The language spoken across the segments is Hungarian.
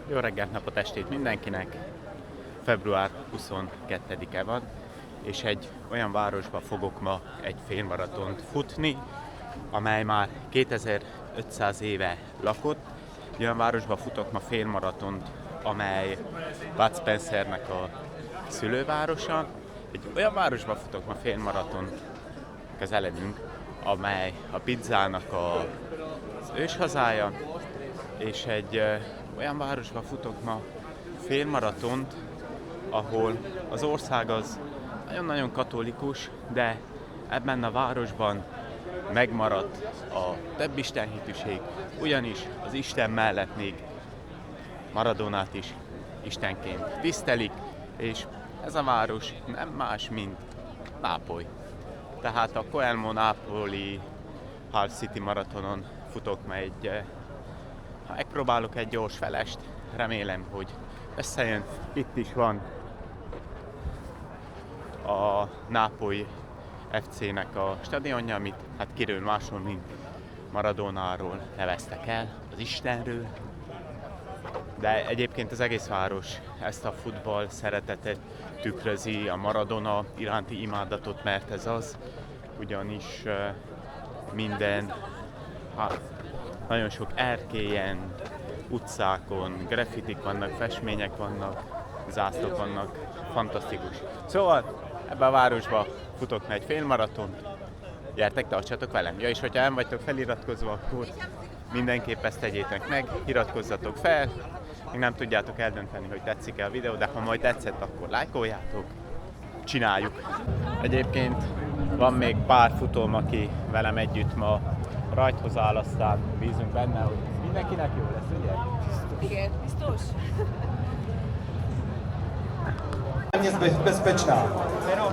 Jó reggelt, napot, estét mindenkinek! Február 22-e van, és egy olyan városba fogok ma egy félmaratont futni, amely már 2500 éve lakott. Egy olyan városba futok ma félmaratont, amely Bud Spencernek a szülővárosa. Egy olyan városba futok ma félmaratont közeledünk, amely a pizzának az őshazája, és egy olyan városba futok ma félmaratont, ahol az ország az nagyon-nagyon katolikus, de ebben a városban megmaradt a több istenhitűség, ugyanis az Isten mellett még Maradónát is istenként tisztelik, és ez a város nem más, mint Nápoly. Tehát a Coelmo Napoli Half City maratonon futok ma megpróbálok egy gyors felest, remélem, hogy összejön. Itt is van a Nápoly FC-nek a stadionja, amit hát kiről máshol, mint Maradónáról neveztek el, az Istenről. De egyébként az egész város ezt a futball szeretetet tükrözi, a Maradona iránti imádatot, mert ez az, ugyanis nagyon sok erkélyen, utcákon, graffitik vannak, festmények vannak, zászlók vannak, fantasztikus. Szóval ebben a városba futok meg egy félmaratont, gyertek, tartsatok velem! Ja, és hogyha nem vagytok feliratkozva, akkor mindenképp ezt tegyétek meg, iratkozzatok fel, még nem tudjátok eldönteni, hogy tetszik-e a videó, de ha majd tetszett, akkor lájkoljátok, csináljuk! Egyébként van még pár futóm, aki velem együtt ma rajthoz áll, aztán bízunk benne, hogy mindenkinek jó lesz, ugye? Igen, biztos. Bezpečná.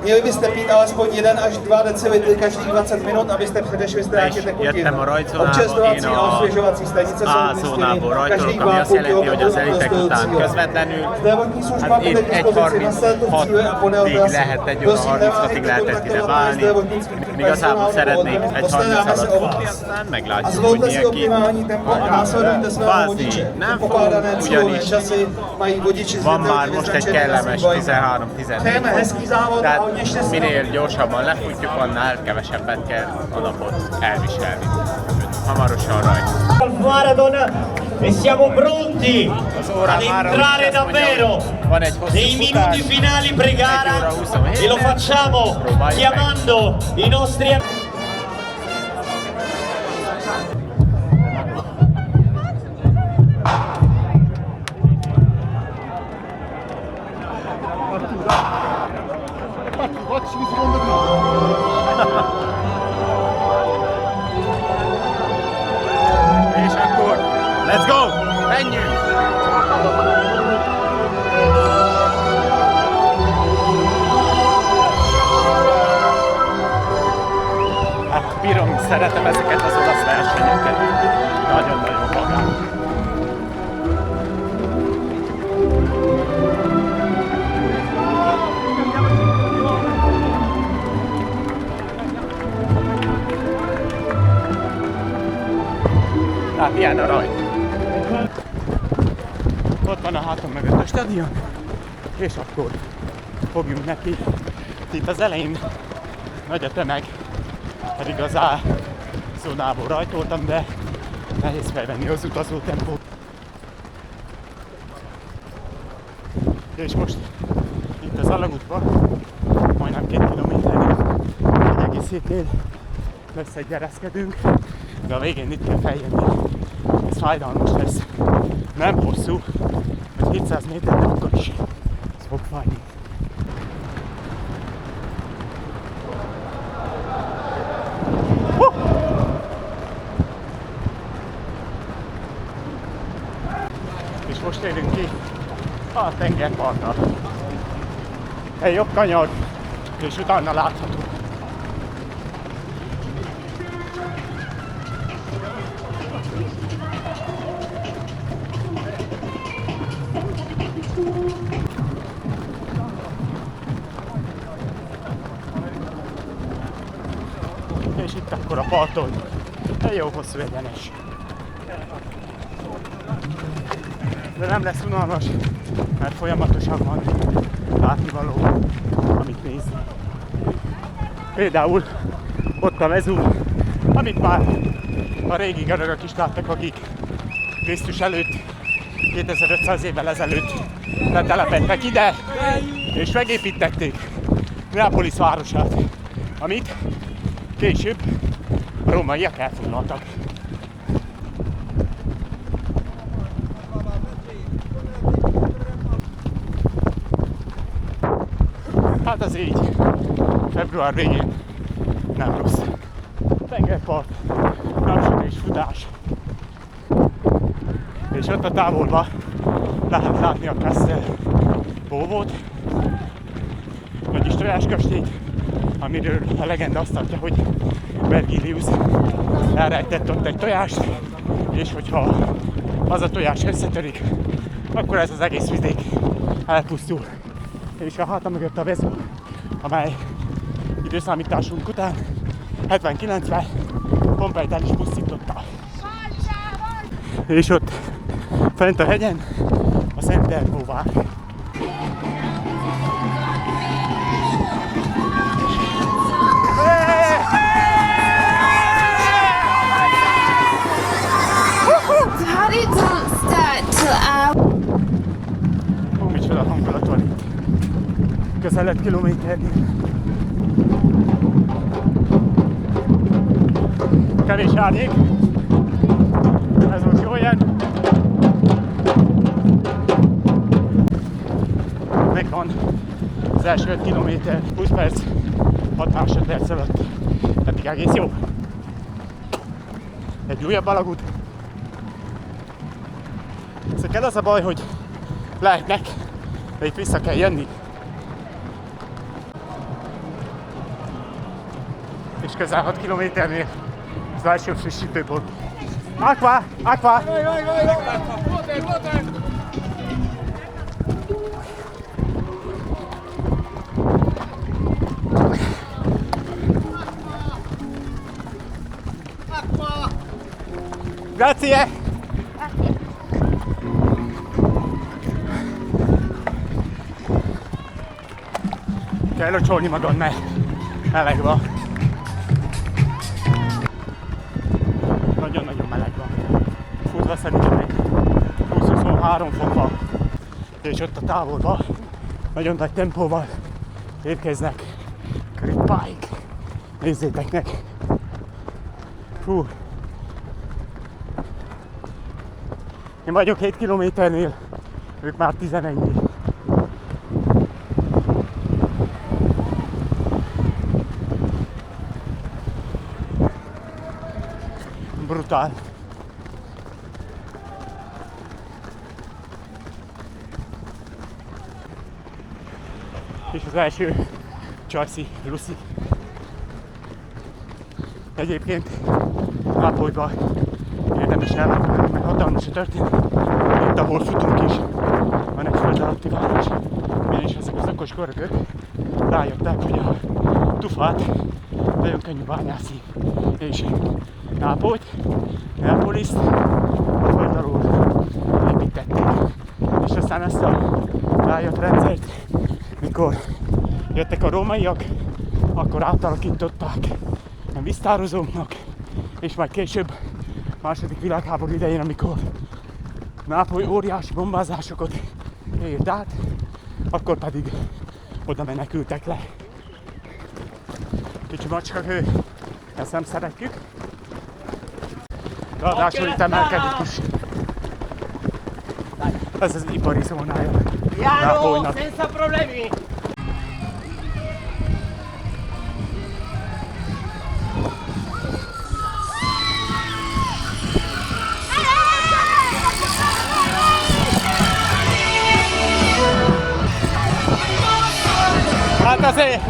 Měli byste pít alespoň 1 až 2 decilitry každých 20 minut, abyste předešli ztrátě tekutin. Občerstvovací a osvěžovací stanice jsou umístěny každých 2,5 km rozstřelcího. Zdravotní služba bude k dispozici na startu v cíle a podél trasy. Prosím, neváhejte dokončit hotové zdravotnických personálů postaráme se o vás. A zvolte si optimální tempo a následujte svého vodiče. Pokládané cílové časy mají vodiči zřetelně vyznačené na svých bajkách. Přejeme hezký závod a hodně štěstí. Minél gyorsabban lefutjuk, annál kevesebbet kell a napot elviselni. Hamarosan rajt. Maradona e siamo pronti ad entrare davvero nei minuti finali pre-gara e lo facciamo chiamando i nostri amici. És akkor, let's go! Menjünk! Hát bírom, szeretem ezeket az olasz versenyeket. Nagyon-nagyon magán. Hát ilyen a rajt. Ott van a hátam mögött a stadion, és akkor fogjunk neki. Itt az elején nagy a tömeg, pedig az A zónából rajtoltam, de nehéz felvenni az utazótempót. És most itt az alagútban, majdnem 2 kilométernél, egy egész hétnél összegyereszkedünk, de a végén itt kell feljönni. Ez fájdalmas lesz. Nem hosszú, vagy 700 méter, de akkor is ez fog fájni. És most érünk ki a tengerpartra. Egy jobb kanyar, és utána látható. És itt akkor a parton egy jó hosszú egyenes. de nem lesz unalmas, mert folyamatosan van látnivaló, amit nézni. Például ott a Vezúv, amit már a régi görögök is láttak, akik Krisztus előtt, 2500 évvel ezelőtt letelepedtek ide, és megépítették Neapolis városát, amit később a rómaiak elfoglaltak. Hát az így február végén nem rossz. Tengerpart, napsütés, futás. És ott a távolba lehet látni a Castel Bovót, vagyis tojáskastélyt, amiről a legenda azt tartja, hogy Vergilius elrejtett ott egy tojást, és hogyha az a tojás összetörik, akkor ez az egész vidék elpusztul. És a háta mögött a Vezúv, amely időszámításunk után 79-ben Pompeit el is pusztította. És ott fent a hegyen a Szent Elmó vár. Ó, micsoda hangulat van itt. Közel 5 kilométernél. Kevés árnyék. Ez most jó ilyen. Megvan az első 5 kilométer, 20 perc, 6 másodperc alatt. Eddig egész jó. Egy újabb alagút. Szóval az a baj, hogy lehetnek, de itt vissza kell jönni. És közel 6 kilométernél az első frissítőpont. Aqua! Aqua! Grazie! Kell locsolni magad, mert meleg van. Nagyon-nagyon meleg van. Futva szerintem még 20-23 fok van. És ott a távolban nagyon nagy tempóval érkeznek gripáik. Nézzétek meg! Fú! Én vagyok 7 kilométernél, ők már 11-nél. Brutál. És az első Csajci, Lucy. Egyébként Nápolyban érdemes ellátogatni, mert hatalmas a történet. Itt, ahol futunk is, van egy föld alatti város. És ezek az okos görögök rájöttek, hogy a tufát nagyon könnyű bányászni. És Nápolyt, Neapoliszt a föld alól építették. És aztán ezt a rájött rendszert, mikor jöttek a rómaiak, akkor átalakították a víztározóknak, és majd később, második világháború idején, amikor Nápoly óriási bombázásokat élt át, akkor pedig oda menekültek le. Kicsi macskakő, ezt nem szeretjük. Ráadásul itt emelkedik is. Ez az ipari zónája Nápolynak. Senza problemi! Hát azért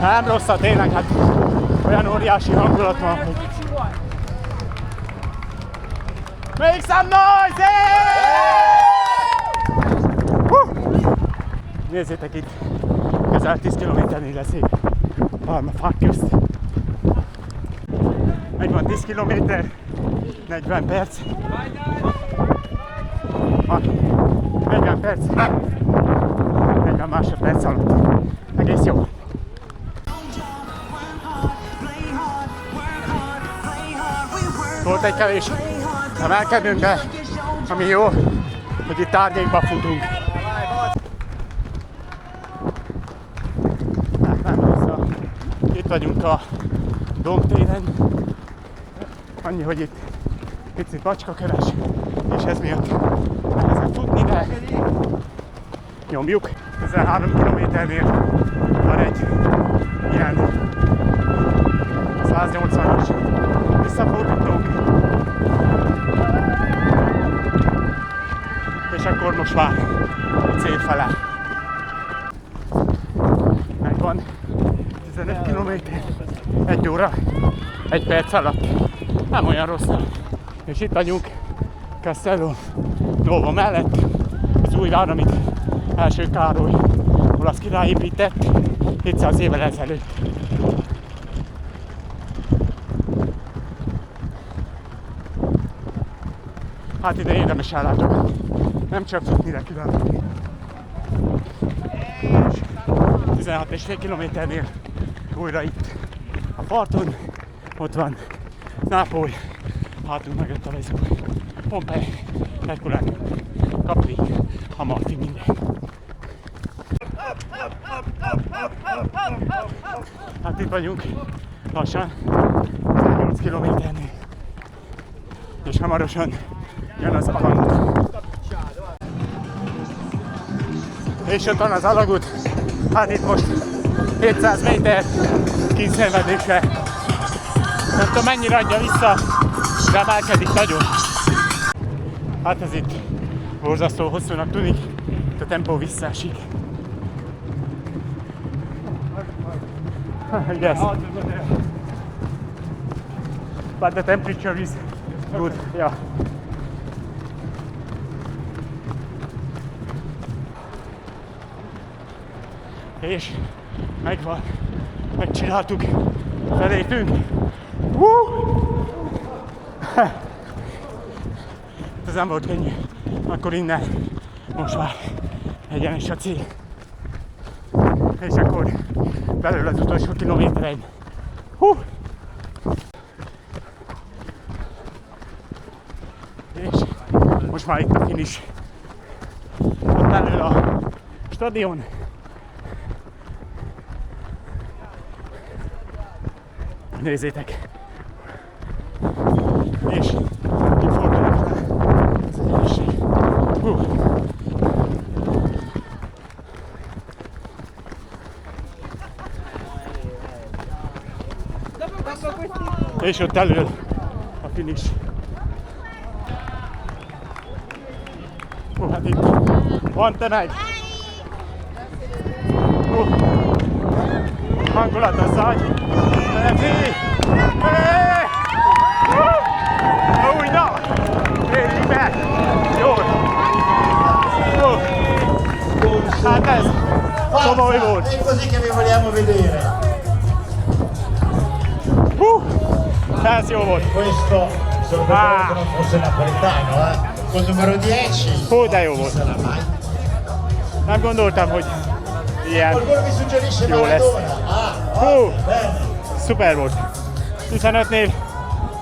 nem rossz a tényleg, hát olyan óriási hangulat van, hogy... Make some noise! Nézzétek itt, közel 10 kilométernél lesz egy pálmafák közt. Megvan 10 kilométer, 40 perc. 40 perc, 40 másodperc alatt. Egész jó. Volt egy kevés emelkedünk, de ami jó, hogy itt árnyékba futunk. Itt vagyunk a Dombtéren. Annyi, hogy itt picit macskakeres, és ez miatt nehezebb futni, de nyomjuk. 13 kilométernél van egy ilyen 180-as visszafordítónk. És akkor most már a cél fele. Megvan 15 kilométer, 1 óra, 1 perc alatt. Nem olyan rossz. És itt vagyunk Castello Nuovo mellett, az új vár, amit első Károly olasz király épített 700 évvel ezelőtt. Hát ide érdemes ellátogatni, nem csak futni, de kilátogatni. 16,5 kilométernél újra itt a parton, ott van Nápoly, hátunk mögött a Vezúv, Pompei, Herculánum, Capri, Amalfi, minden. Hát itt vagyunk lassan, 8 kilométernél, és hamarosan jön az alagút. És ott van az alagút, hát itt most 700 méter kínszenvedésre. Nem tudom mennyire adja vissza, de emelkedik nagyon. Hát ez itt borzasztó hosszúnak tűnik, a tempó visszaesik. Yes. But the temperature is good, yeah. És megvan, megcsináltuk, felépünk. Ez nem volt könnyű, akkor innen, most már egyenes a cél. És akkor belőle az utolsó kilométerein. És most már itt a finish. Ott belőle a stadion. Nézzétek! És kifordulok rá az egyenesség. És ott elől a finish. Hát itt van tömeg! Hangulat a szágy! Új, na! Érjük be! Jól! Hát ez komoly volt! È così che vi vogliamo vedere! Ez jó volt! Questo sorprendente non fosse napoletano, col numero 10! Hú, de jó volt! Nem gondoltam, hogy ilyen jó lesz. Hú! Szuper volt! 15-nél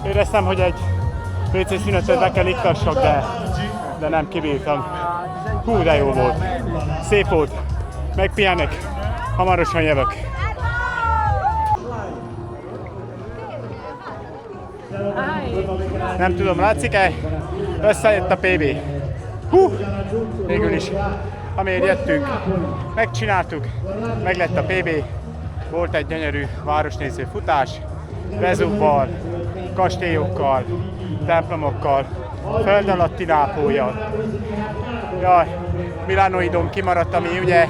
éreztem, hogy egy WC szünetet be kell iktassak, de nem kibírtam. Hú, de jó volt! Szép volt! Megpihenek, hamarosan jövök. Nem tudom, látszik-e? Összejött a PB. Hú! Végül is, amiért jöttünk, megcsináltuk, meg lett a PB. Volt egy gyönyörű városnéző futás, Vezúvval, kastélyokkal, templomokkal, föld alatti Nápollyal. Jaj, Milánói dóm kimaradt, ami ugye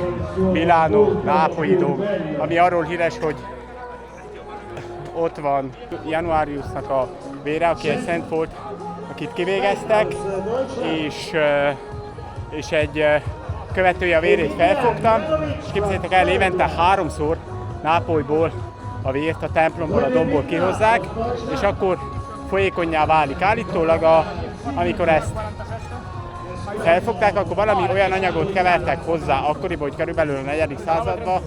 Milánó, Nápolyi dóm, ami arról híres, hogy ott van Januariusnak a vére, aki egy szent volt, akit kivégeztek, és egy követője a vérét felfogtam, és képzeljétek el, évente 3-szor Nápolyból a vért a templomból, a dombból kihozzák, és akkor folyékonnyá válik. Állítólag, amikor ezt felfogták, akkor valami olyan anyagot kevertek hozzá akkoriban, hogy körülbelül a 4. században,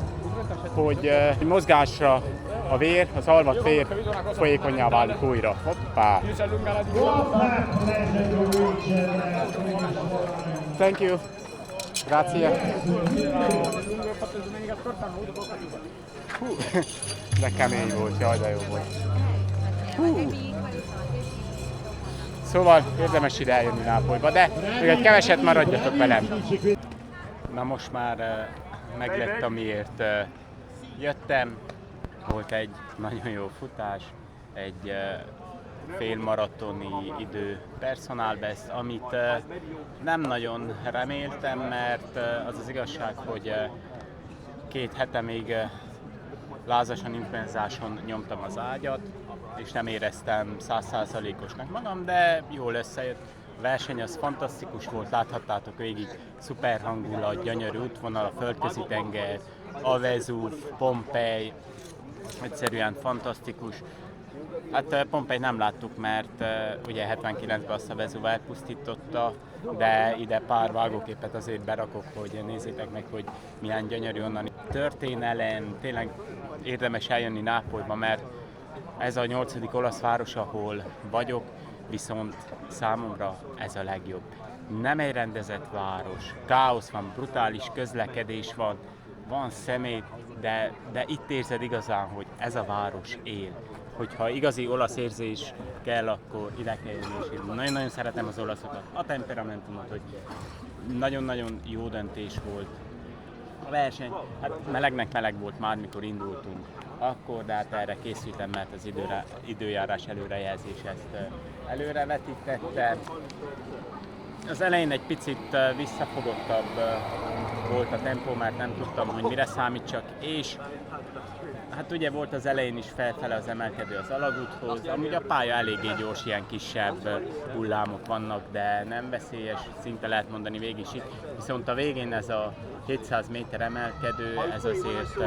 hogy mozgásra a vér, az alvat vér folyékonnyá válik újra. Hoppá! Thank you! Grazie! Hú, de kemény volt, jaj, de jó volt. Hú. Szóval érdemes ide eljönni Nápolyba, de még egy keveset maradjatok velem. Na most már meglett, amiért jöttem. Volt egy nagyon jó futás, egy félmaratoni idő personal best, amit nem nagyon reméltem, mert az az igazság, hogy 2 hete még lázasan influenzáson nyomtam az ágyat, és nem éreztem 100%-osnak magam, de jól összejött. A verseny az fantasztikus volt, láthattátok végig, szuper hangulat, gyönyörű útvonal, a földközi tenger, a Vezúv, Pompei, egyszerűen fantasztikus. Hát Pompei nem láttuk, mert ugye 79-ben azt a Vezúv elpusztította, de ide pár vágóképet azért berakok, hogy nézzétek meg, hogy milyen gyönyörű onnan. Történelem, tényleg érdemes eljönni Nápolyba, mert ez a 8. olasz város, ahol vagyok, viszont számomra ez a legjobb. Nem egy rendezett város, káosz van, brutális közlekedés van szemét, de itt érzed igazán, hogy ez a város él. Hogyha igazi olasz érzés kell, akkor ide kell jönni, és én nagyon-nagyon szeretem az olaszokat, a temperamentumot, hogy nagyon-nagyon jó döntés volt. A verseny, hát melegnek meleg volt már, mikor indultunk, akkor, de hát erre készültem, mert az időjárás előrejelzés ezt előrevetítette. Az elején egy picit visszafogottabb volt a tempó, mert nem tudtam, hogy mire számítsak, és hát ugye volt az elején is felfele az emelkedő az alagúthoz, amúgy a pálya eléggé gyors, ilyen kisebb hullámok vannak, de nem veszélyes, szinte lehet mondani végig is. Viszont a végén ez a 700 méter emelkedő, ez azért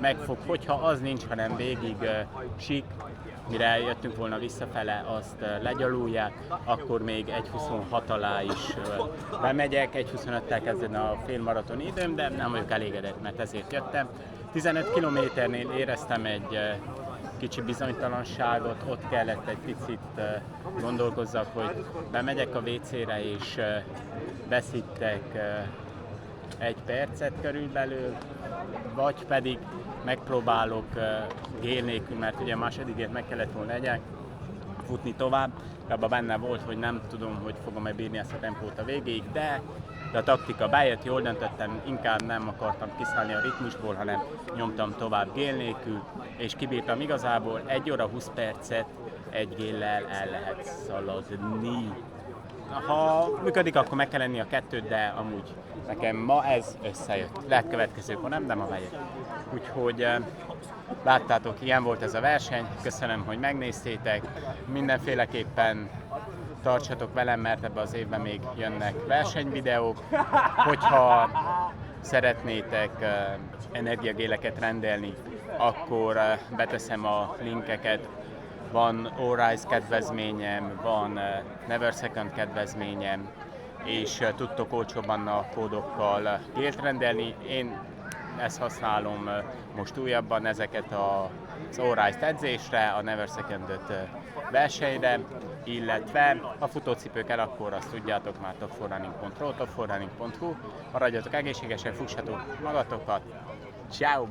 megfog, hogyha az nincs, hanem végig sík, mire jöttünk volna visszafele, azt legyalulják, akkor még 1.26 alá is bemegyek, 1.25-tel kezdődne a félmaratoni időm, de nem vagyok elégedett, mert ezért jöttem. 15 kilométernél éreztem egy kicsi bizonytalanságot, ott kellett egy picit gondolkozzak, hogy bemegyek a WC-re és veszítek 1 percet körülbelül, vagy pedig megpróbálok gél nélkül, mert ugye a másodikért meg kellett volna futni tovább, abban benne volt, hogy nem tudom, hogy fogom-e bírni ezt a tempót a végéig, de a taktika bejött, jól döntöttem, inkább nem akartam kiszállni a ritmusból, hanem nyomtam tovább gél nélkül, és kibírtam igazából 1 óra 20 percet egy géllel el lehet szaladni. Ha működik, akkor meg kell lenni a 2-t, de amúgy nekem ma ez összejött. Lehet következőkor nem, de ma bejött. Úgyhogy láttátok, ilyen volt ez a verseny. Köszönöm, hogy megnéztétek. Mindenféleképpen tartsatok velem, mert ebben az évben még jönnek versenyvideók. Hogyha szeretnétek energiagéleket rendelni, akkor beteszem a linkeket. Van Allrise kedvezményem, van Never Second kedvezményem, és tudtok olcsóbban a kódokkal gélt rendelni. Én ezt használom most újabban, ezeket az Allrise edzésre, a Never Second-öt versenyre, illetve a futócipők el, akkor azt tudjátok már topforrunning.ro, topforrunning.hu. Maradjatok egészségesen, fussatok magatokat. Ciao!